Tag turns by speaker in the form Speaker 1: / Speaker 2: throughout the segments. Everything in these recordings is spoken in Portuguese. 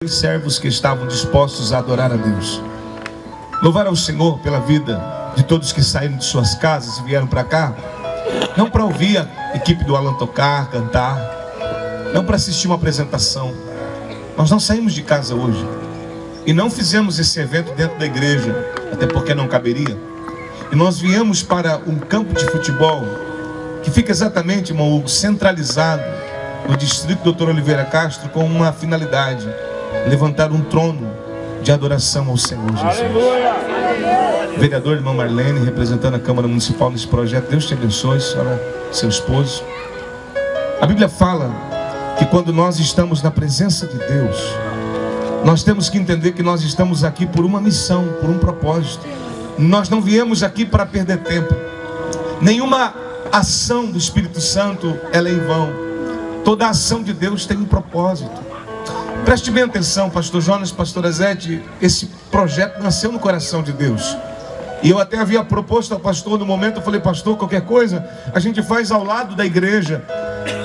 Speaker 1: servos que estavam dispostos a adorar a Deus. Louvar ao Senhor pela vida de todos que saíram de suas casas e vieram para cá, não para ouvir a equipe do Alan tocar, cantar, não para assistir uma apresentação. Nós não saímos de casa hoje e não fizemos esse evento dentro da igreja, até porque não caberia. E nós viemos para um campo de futebol que fica exatamente, irmão Hugo, centralizado no distrito Dr. Oliveira Castro, com uma finalidade: levantar um trono de adoração ao Senhor Jesus. Aleluia! Vereador irmã Marlene, representando a Câmara Municipal nesse projeto, Deus te abençoe, senhora, seu esposo. A Bíblia fala que quando nós estamos na presença de Deus, nós temos que entender que nós estamos aqui por uma missão, por um propósito. Nós não viemos aqui para perder tempo. Nenhuma ação do Espírito Santo ela é em vão. Toda ação de Deus tem um propósito. Preste bem atenção, pastor Jonas, pastora Zete, esse projeto nasceu no coração de Deus. E eu até havia proposto ao pastor no momento, eu falei: pastor, qualquer coisa a gente faz ao lado da igreja,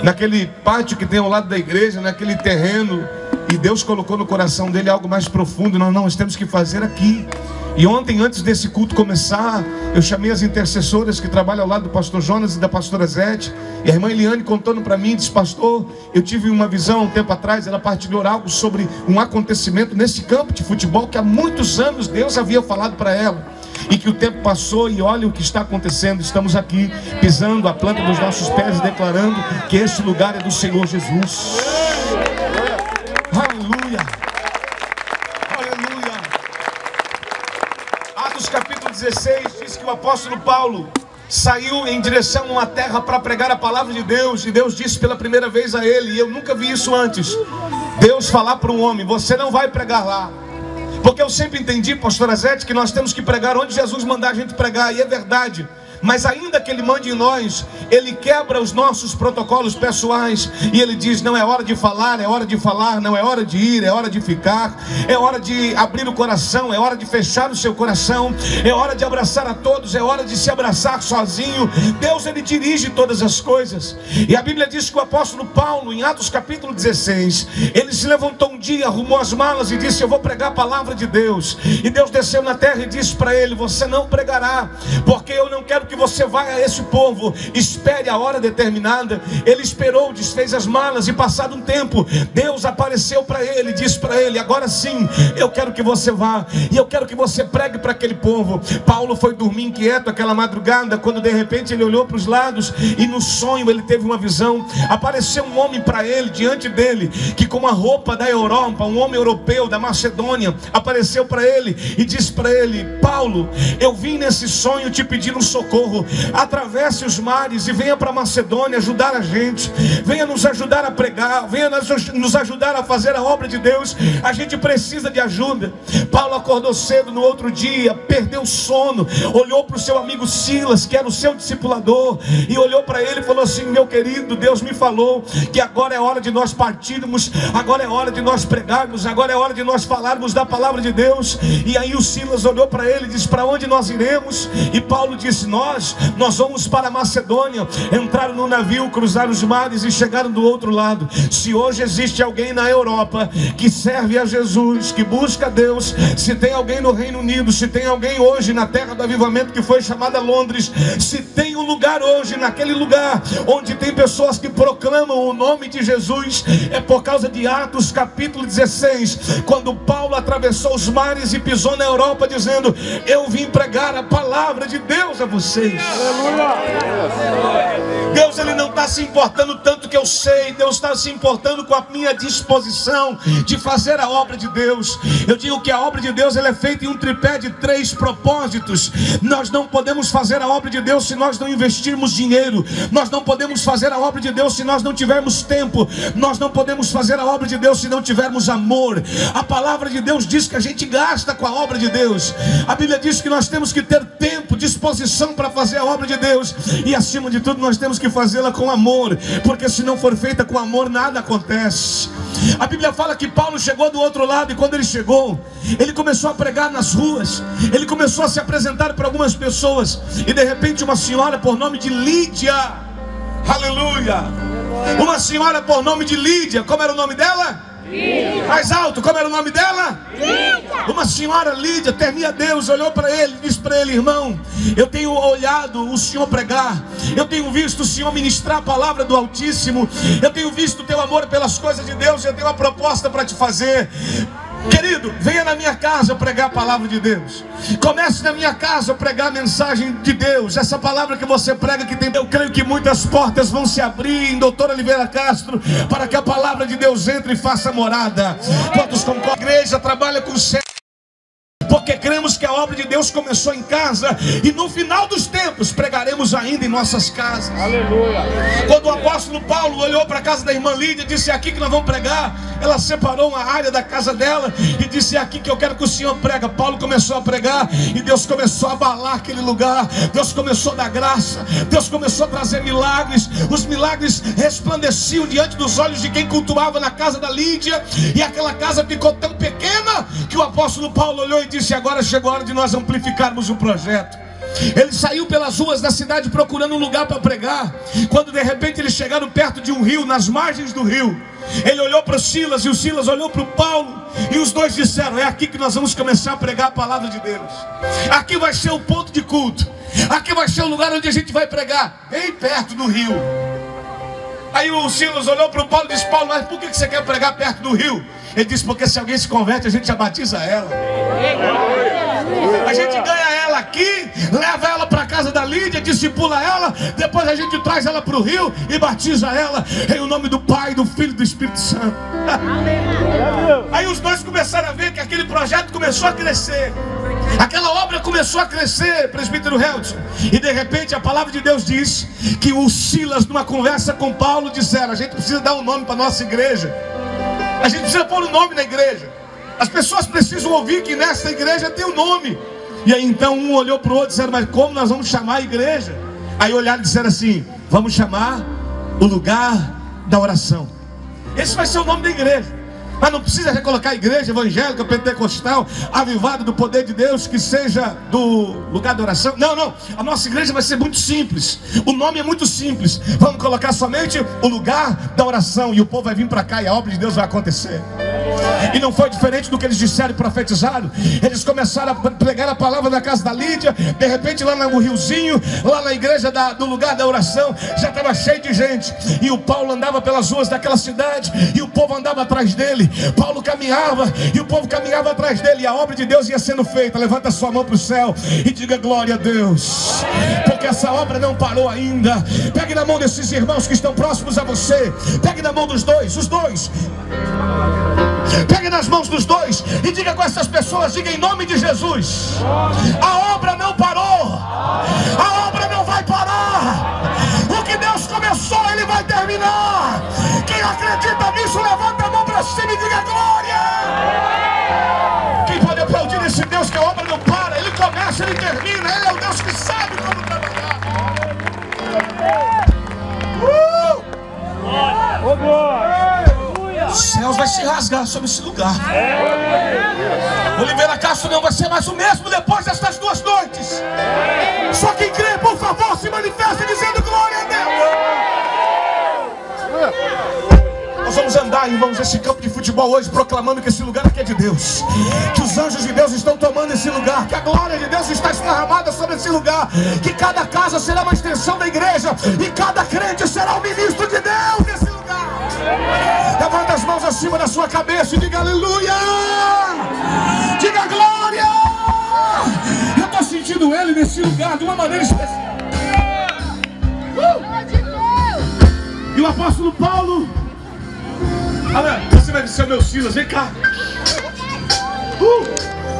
Speaker 1: naquele pátio que tem ao lado da igreja, naquele terreno. E Deus colocou no coração dele algo mais profundo: nós temos que fazer aqui. E ontem, antes desse culto começar, eu chamei as intercessoras que trabalham ao lado do pastor Jonas e da pastora Zete. E a irmã Eliane contando para mim, disse: pastor, eu tive uma visão um tempo atrás. Ela partilhou algo sobre um acontecimento nesse campo de futebol que há muitos anos Deus havia falado para ela. E que o tempo passou e olha o que está acontecendo. Estamos aqui pisando a planta dos nossos pés e declarando que este lugar é do Senhor Jesus. Aleluia! Aleluia! Atos capítulo 16 diz que o apóstolo Paulo saiu em direção a uma terra para pregar a palavra de Deus. E Deus disse pela primeira vez a ele, e eu nunca vi isso antes, Deus falar para um homem: você não vai pregar lá. Porque eu sempre entendi, pastora Zete, que nós temos que pregar onde Jesus mandar a gente pregar. E é verdade. Mas ainda que Ele mande em nós, Ele quebra os nossos protocolos pessoais. E Ele diz: não é hora de falar, é hora de falar. Não é hora de ir, é hora de ficar. É hora de abrir o coração, é hora de fechar o seu coração. É hora de abraçar a todos, é hora de se abraçar sozinho. Deus, Ele dirige todas as coisas. E a Bíblia diz que o apóstolo Paulo, em Atos capítulo 16, ele se levantou um dia, arrumou as malas e disse: eu vou pregar a palavra de Deus. E Deus desceu na terra e disse para ele: você não pregará, porque eu não quero que você vá a esse povo. Espere a hora determinada. Ele esperou, desfez as malas, e passado um tempo, Deus apareceu para ele, disse para ele: agora sim, eu quero que você vá, e eu quero que você pregue para aquele povo. Paulo foi dormir inquieto aquela madrugada, quando de repente ele olhou para os lados, e no sonho ele teve uma visão. Apareceu um homem para ele, diante dele, que com uma roupa da Europa, um homem europeu da Macedônia, apareceu para ele e disse para ele: Paulo, eu vim nesse sonho te pedir um socorro. Atravesse os mares e venha para Macedônia ajudar a gente. Venha nos ajudar a pregar, venha nos ajudar a fazer a obra de Deus. A gente precisa de ajuda. Paulo acordou cedo no outro dia, perdeu o sono, olhou para o seu amigo Silas, que era o seu discipulador, e olhou para ele e falou assim: meu querido, Deus me falou que agora é hora de nós partirmos, agora é hora de nós pregarmos, agora é hora de nós falarmos da palavra de Deus. E aí o Silas olhou para ele e disse: para onde nós iremos? E Paulo disse: nós vamos para a Macedônia. Entraram no navio, cruzaram os mares e chegaram do outro lado. Se hoje existe alguém na Europa que serve a Jesus, que busca Deus, se tem alguém no Reino Unido, se tem alguém hoje na terra do avivamento que foi chamada Londres, se tem um lugar hoje, naquele lugar onde tem pessoas que proclamam o nome de Jesus, é por causa de Atos capítulo 16, quando Paulo atravessou os mares e pisou na Europa, dizendo: eu vim pregar a palavra de Deus a vocês. Deus, Ele não está se importando tanto que eu sei. Deus está se importando com a minha disposição de fazer a obra de Deus. Eu digo que a obra de Deus ela é feita em um tripé de 3 propósitos. Nós não podemos fazer a obra de Deus se nós não investirmos dinheiro. Nós não podemos fazer a obra de Deus se nós não tivermos tempo. Nós não podemos fazer a obra de Deus se não tivermos amor. A palavra de Deus diz que a gente gasta com a obra de Deus. A Bíblia diz que nós temos que ter tempo, disposição para fazer a obra de Deus. E acima de tudo nós temos que fazê-la com amor, porque se não for feita com amor, nada acontece. A Bíblia fala que Paulo chegou do outro lado, e quando ele chegou, ele começou a pregar nas ruas. Ele começou a se apresentar para algumas pessoas, e de repente uma senhora por nome de Lídia, aleluia, uma senhora por nome de Lídia, como era o nome dela?
Speaker 2: Lídia.
Speaker 1: Mais alto, como era o nome dela?
Speaker 2: Lídia.
Speaker 1: Uma senhora Lídia, temia Deus, olhou para ele e disse para ele: irmão, eu tenho olhado o Senhor pregar, eu tenho visto o Senhor ministrar a palavra do Altíssimo, eu tenho visto o teu amor pelas coisas de Deus, eu tenho uma proposta para te fazer. Querido, venha na minha casa pregar a palavra de Deus. Comece na minha casa a pregar a mensagem de Deus. Essa palavra que você prega, que tem, eu creio que muitas portas vão se abrir em Doutor Oliveira Castro, para que a palavra de Deus entre e faça morada. Quantos concordam? A igreja trabalha com céu, porque cremos que a obra de Deus começou em casa, e no final dos tempos pregaremos ainda em nossas casas.
Speaker 3: Aleluia.
Speaker 1: Quando o apóstolo Paulo olhou para a casa da irmã Lídia e disse: é aqui que nós vamos pregar, ela separou uma área da casa dela e disse: é aqui que eu quero que o Senhor prega. Paulo começou a pregar e Deus começou a abalar aquele lugar. Deus começou a dar graça, Deus começou a trazer milagres. Os milagres resplandeciam diante dos olhos de quem cultuava na casa da Lídia, e aquela casa ficou tão pequena que o apóstolo Paulo olhou e disse: agora chegou a hora de nós amplificarmos o projeto. Ele saiu pelas ruas da cidade procurando um lugar para pregar. Quando de repente eles chegaram perto de um rio, nas margens do rio, ele olhou para o Silas e o Silas olhou para o Paulo, e os dois disseram: é aqui que nós vamos começar a pregar a palavra de Deus. Aqui vai ser o ponto de culto, aqui vai ser o lugar onde a gente vai pregar, bem perto do rio. Aí o Silas olhou para o Paulo e disse: Paulo, mas por que você quer pregar perto do rio? Ele disse: porque se alguém se converte, a gente já batiza ela. A gente ganha ela aqui, leva ela para a casa da Lídia, discipula ela, depois a gente traz ela para o rio e batiza ela em o nome do Pai, do Filho e do Espírito Santo. Aí os dois começaram a ver que aquele projeto começou a crescer, aquela obra começou a crescer, presbítero Helton. E de repente a palavra de Deus diz que o Silas, numa conversa com Paulo, disseram: a gente precisa dar um nome para a nossa igreja, a gente precisa pôr um nome na igreja, as pessoas precisam ouvir que nessa igreja tem um nome. E aí então um olhou para o outro e disseram: mas como nós vamos chamar a igreja? Aí olharam e disseram assim: vamos chamar o lugar da oração. Esse vai ser o nome da igreja. Mas não precisa recolocar a igreja evangélica, pentecostal, avivada do poder de Deus, que seja do lugar da oração. Não, não, a nossa igreja vai ser muito simples. O nome é muito simples. Vamos colocar somente o lugar da oração, e o povo vai vir para cá e a obra de Deus vai acontecer. E não foi diferente do que eles disseram e profetizaram. Eles começaram a pregar a palavra na casa da Lídia. De repente lá no riozinho, lá na igreja do lugar da oração, já estava cheio de gente. E o Paulo andava pelas ruas daquela cidade, e o povo andava atrás dele. Paulo caminhava e o povo caminhava atrás dele, e a obra de Deus ia sendo feita. Levanta sua mão para o céu e diga glória a Deus, porque essa obra não parou ainda. Pegue na mão desses irmãos que estão próximos a você, pegue na mão dos dois, os dois, pegue nas mãos dos dois e diga com essas pessoas, diga em nome de Jesus: a obra não parou, a obra não vai parar. O que Deus começou, Ele vai terminar. Quem acredita nisso, levanta a mão para cima e diga glória. Quem pode aplaudir esse Deus, que a obra não para, Ele começa, Ele termina, Ele é o Deus que sabe como trabalhar. Os céus vai se rasgar sobre esse lugar. Oliveira Castro não vai ser mais o mesmo depois destas 2 noites. Só quem crê, por favor, se manifeste dizendo glória a Deus. Nós vamos andar, irmãos, esse campo de futebol hoje, proclamando que esse lugar aqui é de Deus, que os anjos de Deus estão tomando esse lugar, que a glória de Deus está esparramada sobre esse lugar, que cada casa será uma extensão da igreja, e cada crente será um ministro de Deus nesse lugar. Levanta as mãos acima da sua cabeça e diga aleluia, diga glória. Eu estou sentindo Ele nesse lugar de uma maneira especial. E o apóstolo Paulo: olha, você vai ser o meu Silas, vem cá.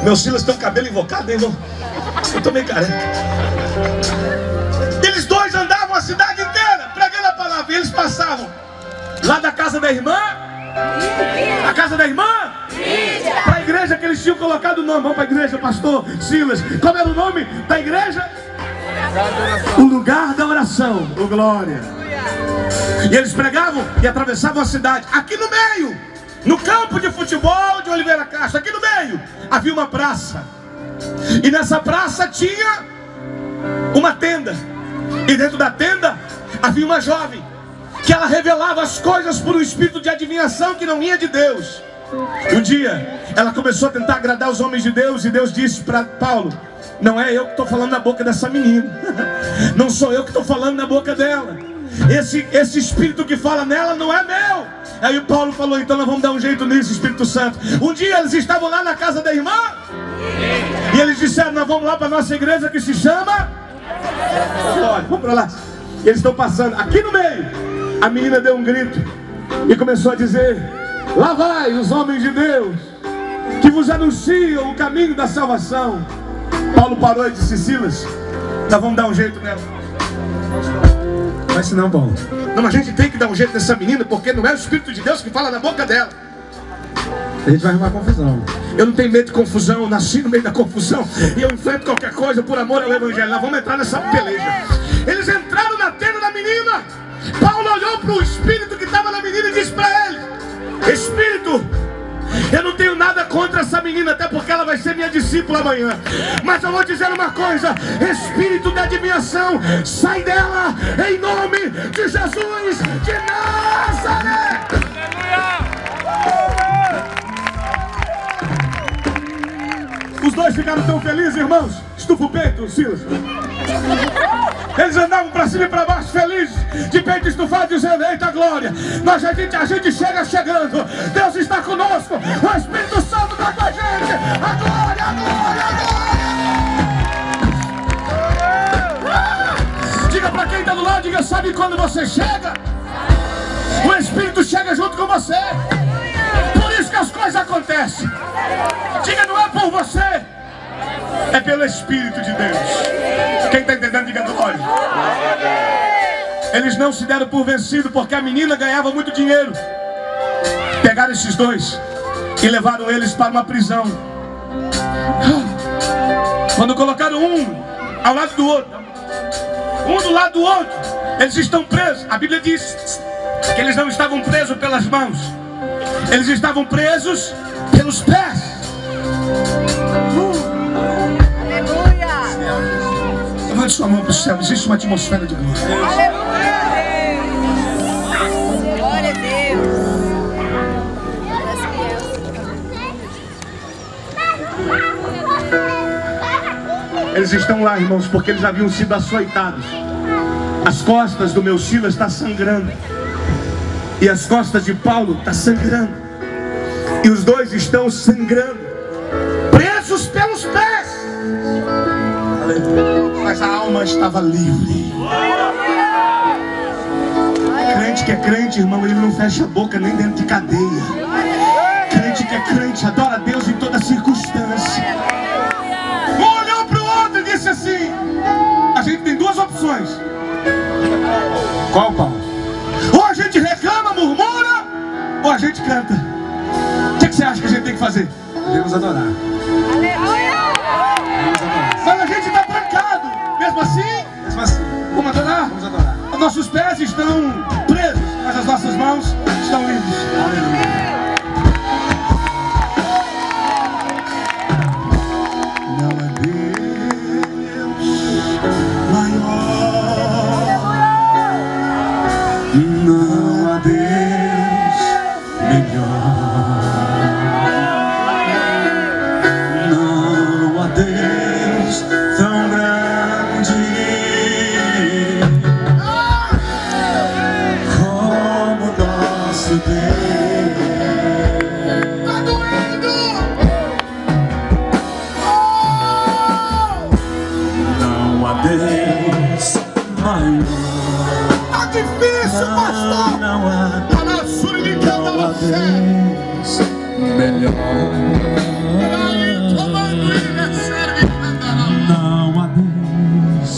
Speaker 1: Meu Silas tem um cabelo invocado, hein, irmão? Eu tô meio careca. Eles dois andavam a cidade inteira pregando a palavra, e eles passavam lá da casa da irmã, a casa da irmã, para a igreja que eles tinham colocado o nome. Vamos para a igreja, pastor Silas. Qual era o nome da igreja? O lugar da oração. Oh, glória. E eles pregavam e atravessavam a cidade. Aqui no meio, no campo de futebol de Oliveira Castro, aqui no meio, havia uma praça. E nessa praça tinha uma tenda. E dentro da tenda havia uma jovem que ela revelava as coisas por um espírito de adivinhação que não vinha de Deus. E um dia ela começou a tentar agradar os homens de Deus, e Deus disse para Paulo: não é eu que estou falando na boca dessa menina, não sou eu que estou falando na boca dela, esse espírito que fala nela não é meu. Aí o Paulo falou: então nós vamos dar um jeito nisso, Espírito Santo. Um dia eles estavam lá na casa da irmã, e eles disseram: nós vamos lá para a nossa igreja que se chama Glória, vamos para lá. E eles estão passando, aqui no meio, a menina deu um grito e começou a dizer: lá vai os homens de Deus, que vos anunciam o caminho da salvação. Paulo parou e disse: Silas, nós vamos dar um jeito nela. Mas não, Paulo. Não, a gente tem que dar um jeito nessa menina, porque não é o Espírito de Deus que fala na boca dela.
Speaker 2: A gente vai arrumar confusão.
Speaker 1: Eu não tenho medo de confusão, eu nasci no meio da confusão, e eu enfrento qualquer coisa por amor ao Evangelho. Nós vamos entrar nessa peleja. Eles entraram na tenda da menina. Paulo olhou para o espírito que estava na menina e disse para ele: Espírito, eu não tenho nada contra essa menina, até porque ela vai ser minha discípula amanhã. Mas eu vou dizer uma coisa: espírito de adivinhação, sai dela em nome de Jesus de Nazaré. Os dois ficaram tão felizes, irmãos. Estufa o peito, Silas. Eles andavam para cima e para baixo, felizes, de peito estufado, dizendo: eita glória, a gente chega chegando, Deus está conosco, o Espírito Santo está com a gente, a glória, a glória, a glória. Diga para quem está do lado, diga: sabe quando você chega? O Espírito chega junto com você. Por isso que as coisas acontecem. Diga: não é por você, é pelo Espírito de Deus. Quem está entendendo, diga glória. Eles não se deram por vencido, porque a menina ganhava muito dinheiro. Pegaram esses dois e levaram eles para uma prisão. Quando colocaram um ao lado do outro, um do lado do outro, eles estão presos. A Bíblia diz que eles não estavam presos pelas mãos, eles estavam presos pelos pés. Levante sua mão para o céu, existe uma atmosfera de glória.
Speaker 3: Aleluia! Glória a
Speaker 1: Deus. Eles estão lá, irmãos, porque eles haviam sido açoitados. As costas do meu Silas estão sangrando, e as costas de Paulo estão sangrando, e os dois estão sangrando, presos pelos pés. Mas a alma estava livre. Crente que é crente, irmão, ele não fecha a boca nem dentro de cadeia. Crente que é crente adora a Deus em toda circunstância. Um olhou para o outro e disse assim: a gente tem duas opções.
Speaker 2: Qual, Paulo?
Speaker 1: Ou a gente reclama, murmura, ou a gente canta. O que você acha que a gente tem que fazer?
Speaker 2: Devemos adorar.
Speaker 1: Mas a gente está trancado. Mesmo assim, vamos adorar?
Speaker 2: Vamos adorar.
Speaker 1: Os nossos pés estão presos, mas as nossas mãos estão livres. Não é Deus maior, não há Deus melhor, não há Deus tão grande como nosso Deus. Tá doendo!
Speaker 2: Não há Deus maior.
Speaker 1: Tá difícil, pastor!
Speaker 2: Não há Deus melhor. Não há Deus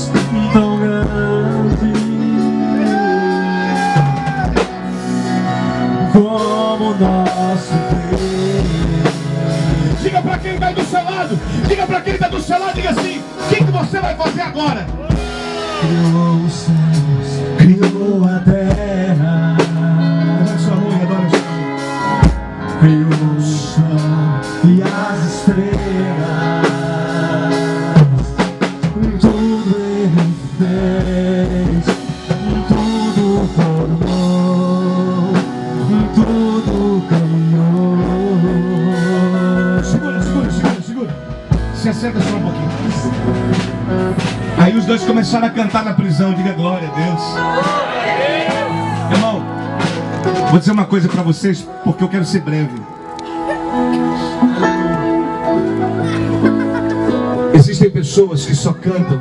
Speaker 2: tão grande como nosso Deus.
Speaker 1: Diga pra quem está do seu lado, diga pra quem está do seu lado, diga assim: o que você vai fazer agora?
Speaker 2: Criou os céus, criou a terra,
Speaker 1: Levante sua mão e adora o Senhor.
Speaker 2: criou o sol e as estrelas. Tudo Ele fez, tudo formou.
Speaker 1: Se assenta só um pouquinho. Aí os dois começaram a cantar na prisão. Diga glória a Deus. Irmão, vou dizer uma coisa para vocês, porque eu quero ser breve. Existem pessoas que só cantam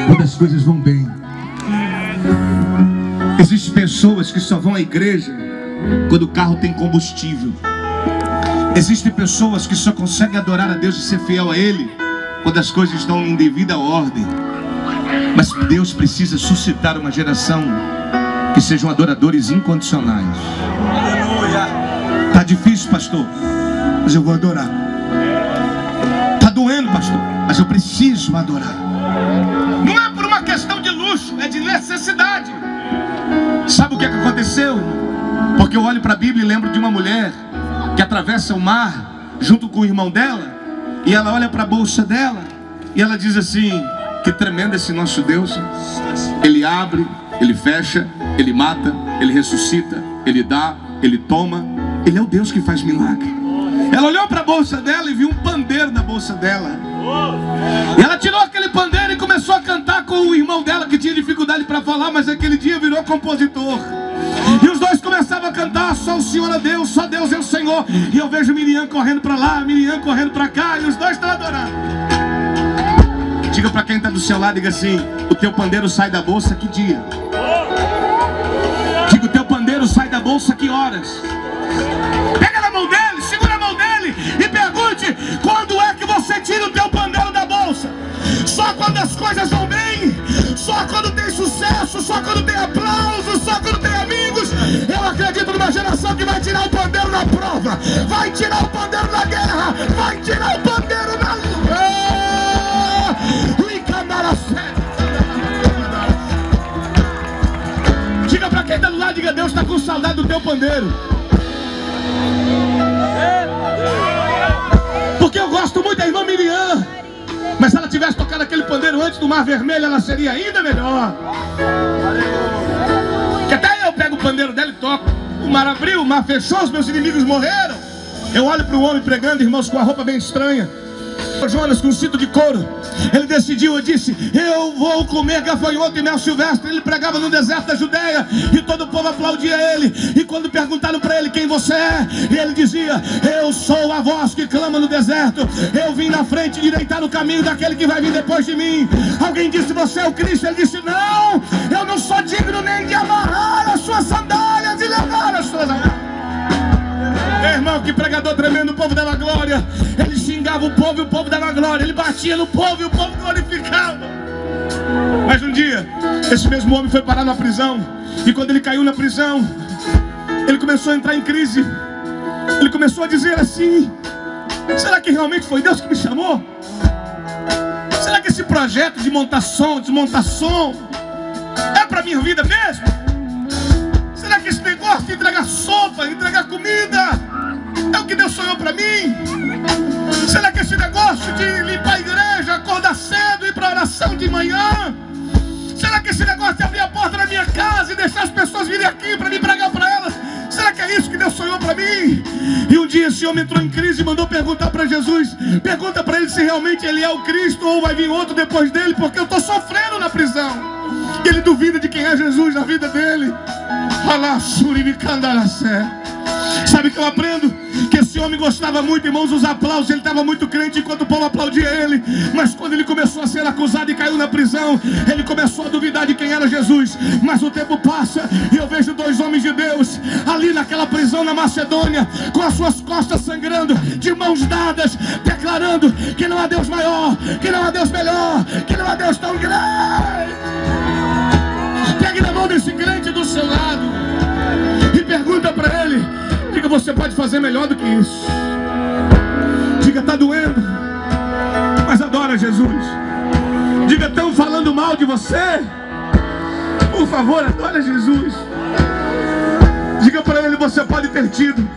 Speaker 1: quando as coisas vão bem. Existem pessoas que só vão à igreja quando o carro tem combustível. Existem pessoas que só conseguem adorar a Deus e ser fiel a Ele quando as coisas estão em devida ordem. Mas Deus precisa suscitar uma geração que sejam adoradores incondicionais. Tá difícil, pastor, mas eu vou adorar. Tá doendo, pastor, mas eu preciso adorar. Não é por uma questão de luxo, é de necessidade. Sabe o que aconteceu? Porque eu olho para a Bíblia e lembro de uma mulher que atravessa o mar junto com o irmão dela, e ela olha para a bolsa dela e ela diz assim: que tremendo esse nosso Deus. Ele abre, ele fecha, ele mata, ele ressuscita, ele dá, ele toma. Ele é o Deus que faz milagre. Ela olhou para a bolsa dela e viu um pandeiro na bolsa dela. E ela tirou aquele pandeiro e começou a cantar com o irmão dela, que tinha dificuldade para falar, mas aquele dia virou compositor. E os dois começavam a cantar: só o Senhor é Deus, só Deus é o Senhor. E eu vejo Miriam correndo para lá, Miriam correndo para cá, e os dois estão adorando. Diga para quem está do seu lado, diga assim: o teu pandeiro sai da bolsa que dia? Diga: o teu pandeiro sai da bolsa que horas? Pega na mão dele, segura a mão dele e pergunte: quando é que você tira o teu pandeiro da bolsa? Só quando as coisas vão bem? Só quando tem sucesso? Só quando tem aplauso? Só quando tem amigos? Eu acredito numa geração que vai tirar o pandeiro na prova, vai tirar o pandeiro na guerra, vai tirar o pandeiro na... Diga pra quem tá do lado, diga: Deus está com saudade do teu pandeiro. Porque eu gosto muito da irmã Miriam, mas se ela tivesse tocado aquele pandeiro antes do Mar Vermelho, ela seria ainda melhor. Que até eu pego o pandeiro dela e toco. O mar abriu, o mar fechou, os meus inimigos morreram. Eu olho para o homem pregando, irmãos, com a roupa bem estranha. Jonas com um cinto de couro. Ele decidiu, eu disse: eu vou comer gafanhoto e mel silvestre. Ele pregava no deserto da Judeia e todo o povo aplaudia ele. E quando perguntaram para ele: quem você é? E ele dizia: eu sou a voz que clama no deserto. Eu vim na frente direitar o caminho daquele que vai vir depois de mim. Alguém disse: você é o Cristo? Ele disse: não, eu não sou digno nem de amarrar as suas sandálias e levar as suas amarras. Irmão, que pregador tremendo, o povo dava glória. Ele xingava o povo e o povo dava glória. Ele batia no povo e o povo glorificava. Mas um dia, esse mesmo homem foi parar na prisão. E quando ele caiu na prisão, ele começou a entrar em crise. Ele começou a dizer assim: será que realmente foi Deus que me chamou? Será que esse projeto de montar som, desmontar som, é para minha vida mesmo? Será que esse negócio de entregar sopa, entregar comida, é o que Deus sonhou para mim? Será que esse negócio de limpar a igreja, acordar cedo, ir para a oração de manhã, será que esse negócio de abrir a porta da minha casa e deixar as pessoas virem aqui para me pregar para elas, será que é isso que Deus sonhou para mim? E um dia esse homem entrou em crise e mandou perguntar para Jesus: pergunta para ele se realmente ele é o Cristo ou vai vir outro depois dele, porque eu estou sofrendo na prisão. E ele duvida de quem é Jesus na vida dele. Sabe que eu aprendo? Que esse homem gostava muito, irmãos, dos aplausos. Ele estava muito crente enquanto o povo aplaudia ele. Mas quando ele começou a ser acusado e caiu na prisão, ele começou a duvidar de quem era Jesus. Mas o tempo passa e eu vejo dois homens de Deus ali naquela prisão na Macedônia, com as suas costas sangrando, de mãos dadas, declarando que não há Deus maior, que não há Deus melhor, que não há Deus tão grande. Pegue na mão desse crente do seu lado e pergunta para ele: diga, você pode fazer melhor do que isso. Diga, está doendo, mas adora Jesus. Diga, estão falando mal de você, por favor, adora Jesus. Diga para ele: você pode ter tido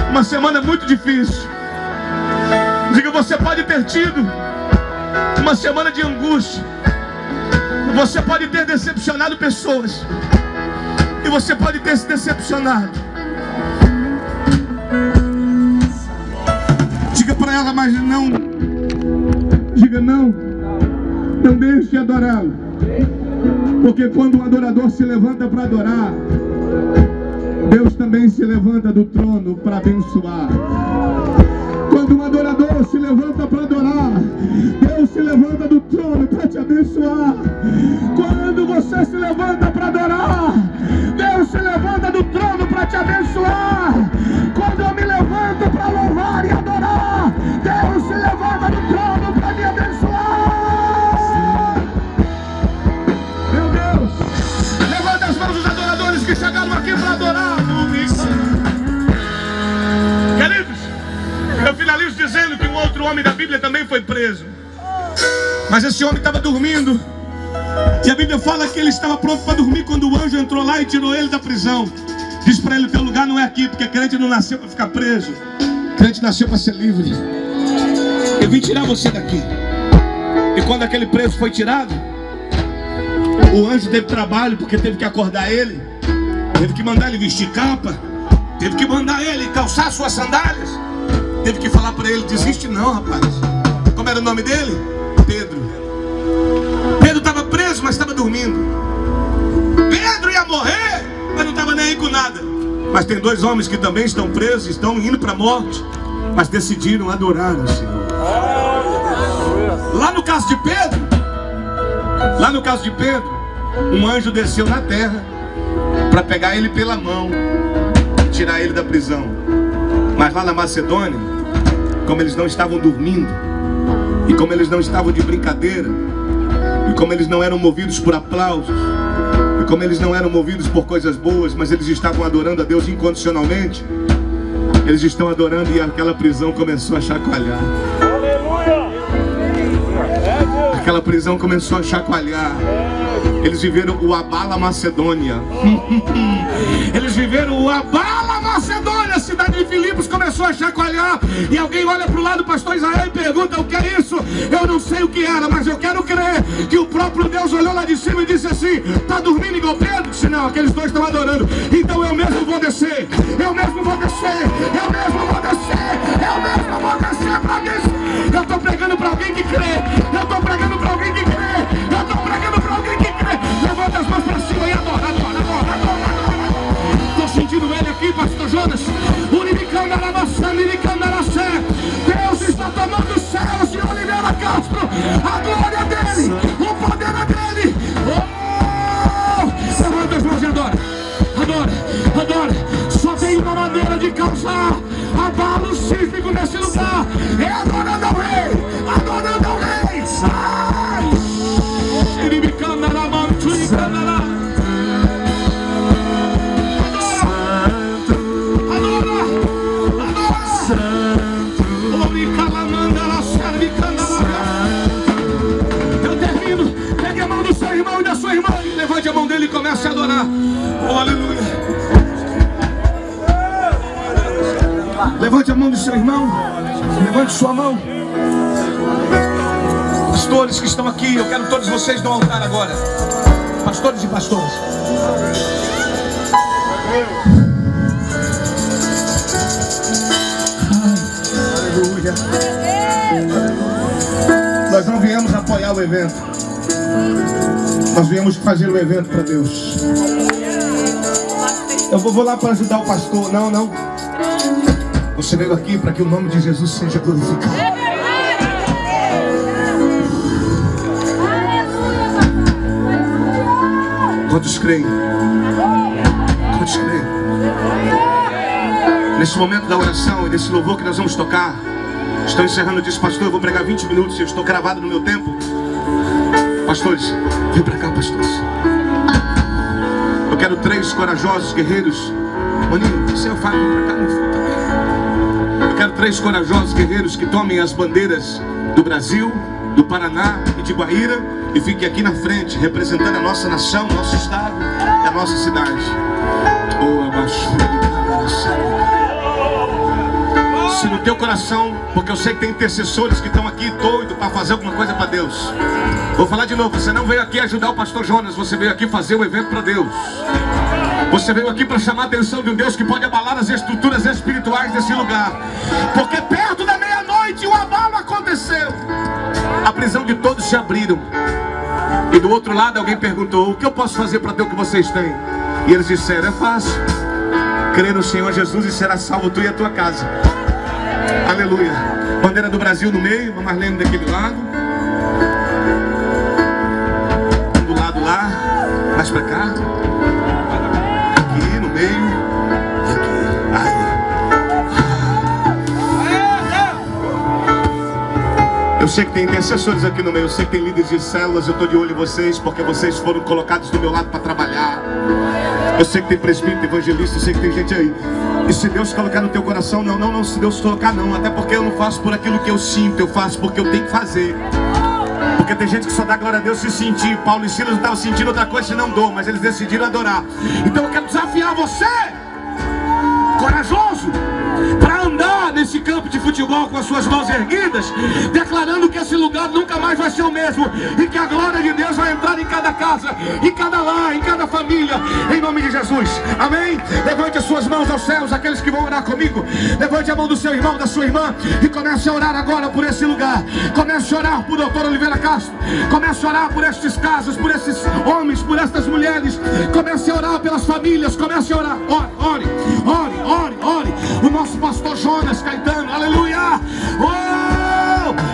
Speaker 1: uma semana muito difícil. Diga, você pode ter tido uma semana de angústia. Você pode ter decepcionado pessoas, e você pode ter se decepcionado. Diga para ela, mas não. Diga não. Não deixe de adorá-lo. Porque quando o adorador se levanta para adorar, Deus também se levanta do trono para abençoar. Quando um adorador se levanta para adorar, Deus se levanta do trono para te abençoar. Quando você se levanta para adorar, Deus se levanta do trono para te abençoar. Quando eu me levanto para louvar e adorar, Deus se levanta do trono para me abençoar. Meu Deus, levanta as mãos dos adoradores que chegaram aqui para adorar. Queridos, eu finalizo dizendo que um outro homem da Bíblia também foi preso. Mas esse homem estava dormindo. E a Bíblia fala que ele estava pronto para dormir quando o anjo entrou lá e tirou ele da prisão. Diz para ele: o teu lugar não é aqui, porque crente não nasceu para ficar preso. Crente nasceu para ser livre. Eu vim tirar você daqui. E quando aquele preso foi tirado, o anjo teve trabalho, porque teve que acordar ele, teve que mandar ele vestir capa, teve que mandar ele calçar suas sandálias, teve que falar para ele: desiste não, rapaz. Como era o nome dele? Pedro. Pedro estava preso, mas estava dormindo. Pedro ia morrer, mas não estava nem aí com nada. Mas tem dois homens que também estão presos, estão indo para a morte, mas decidiram adorar o Senhor. Lá no caso de Pedro, um anjo desceu na terra para pegar ele pela mão, tirar ele da prisão. Mas lá na Macedônia, como eles não estavam dormindo, e como eles não estavam de brincadeira, e como eles não eram movidos por aplausos, e como eles não eram movidos por coisas boas, mas eles estavam adorando a Deus incondicionalmente, eles estão adorando, e aquela prisão começou a chacoalhar. Aquela prisão começou a chacoalhar. Eles viveram o Abala Macedônia. Eles viveram o Abala Macedônia. A cidade de Filipos começou a chacoalhar. E alguém olha para o lado do pastor Israel e pergunta: o que é isso? Eu não sei o que era, mas eu quero crer que o próprio Deus olhou lá de cima e disse assim: tá dormindo igual Pedro? Disse: não, aqueles dois estão adorando. Então eu mesmo vou descer. Eu mesmo vou descer. Eu mesmo vou descer. Eu mesmo vou descer para descer. Eu estou pregando para alguém que crê. Eu estou pregando para alguém que crê. Eu estou pregando para alguém que crê. Levanta as mãos para cima e adora, adora, adora, adora, adora. Estou sentindo ele aqui, pastor Jonas. Deus está tomando os céus de Oliveira Castro. A glória dele, o poder é dele. Oh! Levanta as mãos e adora. Adora, adora. Só tem uma maneira de causar abalo sísmico nesse lugar: é adorando ao rei. Adorando ao rei. Sai! Eu termino. Pegue a mão do seu irmão e da sua irmã. Levante a mão dele e comece a adorar. Oh, aleluia. Levante a mão do seu irmão. Levante sua mão. Pastores que estão aqui, eu quero todos vocês no altar agora. Pastores e pastoras. Aleluia. Nós não viemos apoiar o evento. Nós viemos fazer o evento para Deus. Eu vou lá para ajudar o pastor. Não, não. Você veio aqui para que o nome de Jesus seja glorificado. Quantos creem? Quantos creem? Nesse momento da oração e desse louvor que nós vamos tocar, estou encerrando. Disse: pastor, eu vou pregar 20 minutos. Eu estou cravado no meu tempo. Pastores, vem para cá, pastores. Eu quero 3 corajosos guerreiros. Maninho, você fala, vem para cá no fundo também. Eu quero 3 corajosos guerreiros que tomem as bandeiras do Brasil, do Paraná e de Guaíra e fiquem aqui na frente, representando a nossa nação, nosso estado e a nossa cidade. Se no teu coração, porque eu sei que tem intercessores que estão aqui doidos para fazer alguma coisa para Deus. Vou falar de novo: você não veio aqui ajudar o pastor Jonas, você veio aqui fazer o evento para Deus. Você veio aqui para chamar a atenção de um Deus que pode abalar as estruturas espirituais desse lugar. Porque perto da meia-noite prisão de todos se abriram. E do outro lado alguém perguntou: o que eu posso fazer para ter o que vocês têm? E eles disseram: é fácil, crê no Senhor Jesus e será salvo tu e a tua casa. Aleluia. Bandeira do Brasil no meio, uma Marlene daquele lado, do lado lá, mais pra cá, aqui no meio e aqui. Ai. Eu sei que tem intercessores aqui no meio, eu sei que tem líderes de células, eu estou de olho em vocês, porque vocês foram colocados do meu lado para trabalhar. Eu sei que tem presbítero, evangelista, eu sei que tem gente aí. E se Deus colocar no teu coração, não, se Deus colocar não, até porque eu não faço por aquilo que eu sinto, eu faço porque eu tenho que fazer. Porque tem gente que só dá glória a Deus se sentir. Paulo e Silas não estavam sentindo outra coisa senão dor, mas eles decidiram adorar. Então eu quero desafiar você, corajoso, para andar nesse campo de futebol com as suas mãos erguidas, declarando que esse lugar nunca mais vai ser o mesmo, e que a glória de Deus vai entrar em cada casa, em cada lar, em cada família, em nome de Jesus, amém? Levante as suas mãos aos céus, aqueles que vão orar comigo. Levante a mão do seu irmão, da sua irmã, e comece a orar agora por esse lugar. Comece a orar por Dr. Oliveira Castro, comece a orar por estes casos, por esses homens, por estas mulheres. Comece a orar pelas famílias, comece a orar. Ore. O nosso pastor Jonas Caetano, aleluia.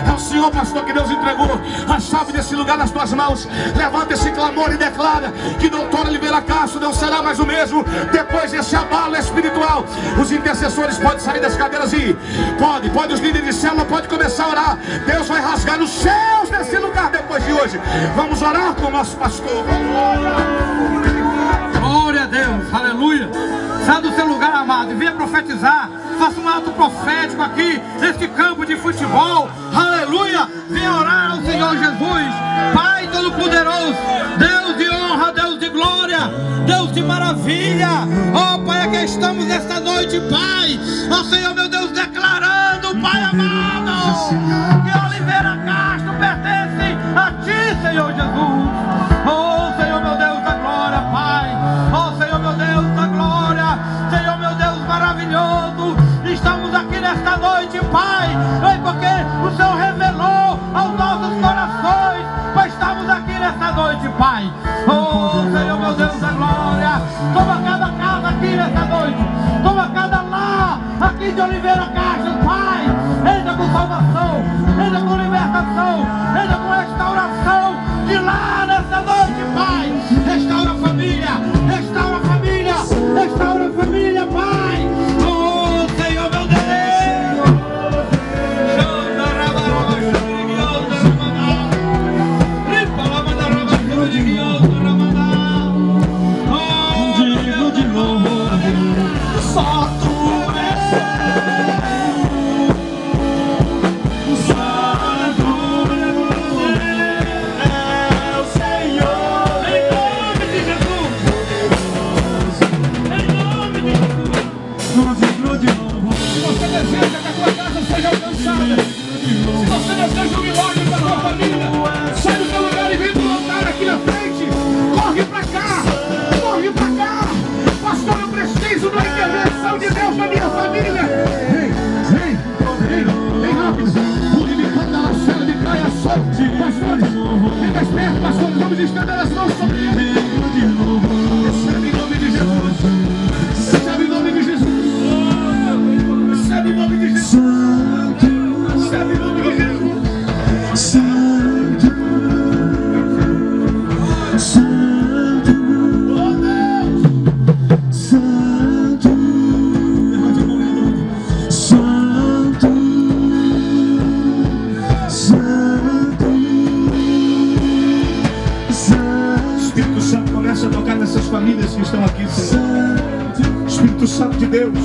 Speaker 1: É o Senhor, pastor, que Deus entregou a chave desse lugar nas tuas mãos. Levanta esse clamor e declara que Dr. Oliveira Castro não será mais o mesmo depois desse abalo espiritual. Os intercessores podem sair das cadeiras e ir. Pode, os líderes de célula podem começar a orar. Deus vai rasgar os céus nesse lugar depois de hoje. Vamos orar com o nosso pastor.
Speaker 3: Glória a Deus, aleluia. Sai do seu lugar, amado, e venha profetizar. Faça um ato profético aqui, neste campo de futebol. Aleluia. Venha orar ao Senhor Jesus. Pai Todo-Poderoso, Deus de honra, Deus de glória, Deus de maravilha. Oh Pai, aqui estamos nesta noite, Pai. Oh Senhor, meu Deus, declarando, Pai amado, que Oliveira Castro pertence a Ti, Senhor Jesus. Oh Senhor, meu Deus da glória, Pai. Oh Senhor, meu Deus da glória, Senhor, meu Deus maravilhoso. Estamos aqui nesta noite, Pai, porque o Senhor revelou aos nossos corações, pois estamos aqui nesta noite, Pai. Oh Senhor, meu Deus da glória, toma cada casa aqui nesta noite, toma cada lar aqui de Oliveira Castro, Pai. Entra com salvação, entra com libertação, entra com restauração de lá nesta noite, Pai. Restaura a família, restaura a família, restaura a família, Pai. Oh Senhor, meu Deus. Digo de novo, só Tu pastores, vamos estender as mãos sobre ele. Recebe em nome de Jesus. Recebe em nome de Jesus. Recebe em nome de Jesus. Recebe em nome de Jesus. Santo, Santo, oh Deus, Santo, levante a mão, Santo, Santo. Espírito Santo, começa a tocar nessas famílias que estão aqui, Senhor. Espírito Santo de Deus.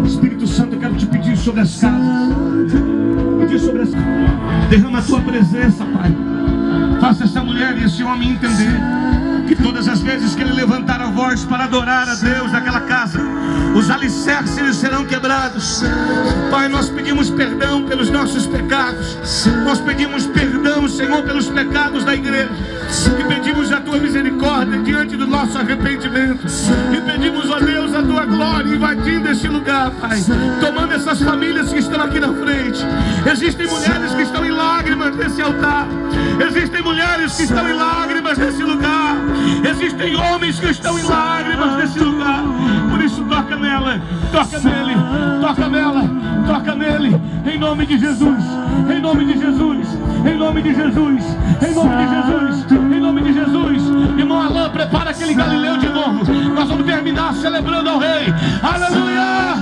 Speaker 3: Espírito Santo, eu quero te pedir sobre as casas. Pedir sobre as casas. Derrama a tua presença, Pai. Faça essa mulher e esse homem entender que todas as vezes que ele levantar a voz para adorar a Deus naquela casa, os alicerces serão quebrados. Pai, nós pedimos perdão pelos nossos pecados. Nós pedimos perdão, Senhor, pelos pecados da igreja.
Speaker 1: E pedimos a tua misericórdia diante do nosso arrependimento. E pedimos, ó Deus, a tua glória invadindo este lugar, Pai. Tomando essas famílias que estão aqui na frente. Existem mulheres que estão em lágrimas nesse altar. Existem mulheres que estão em lágrimas nesse lugar. Existem homens que estão em lágrimas nesse lugar. Por isso toca nela, toca nele, toca nela, toca nele. Em nome de Jesus, em nome de Jesus, em nome de Jesus, em nome de Jesus, em nome de Jesus. Irmão Alain, prepara aquele Galileu de novo. Nós vamos terminar celebrando ao Rei. Aleluia!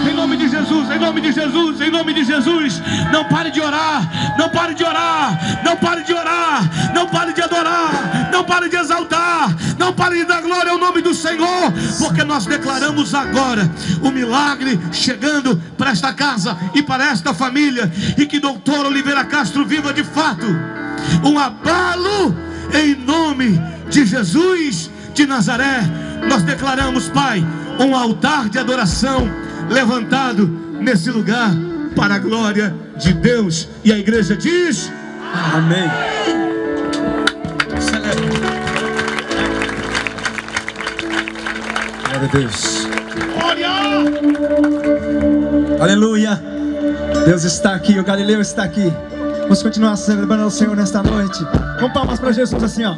Speaker 1: Em nome de Jesus, em nome de Jesus, em nome de Jesus. Não pare de orar, não pare de orar, não pare de orar, não pare de adorar, não pare de exaltar, não pare de dar glória ao nome do Senhor, porque nós declaramos agora o milagre chegando para esta casa e para esta família, e que doutor Oliveira Castro viva de fato um abalo em nome de Jesus de Nazaré. Nós declaramos, Pai, um altar de adoração levantado nesse lugar para a glória de Deus. E a igreja diz: amém. Celebre.
Speaker 2: Glória a Deus.
Speaker 1: Glória.
Speaker 2: Aleluia. Deus está aqui, o Galileu está aqui. Vamos continuar celebrando ao Senhor nesta noite. Com palmas para Jesus assim, ó.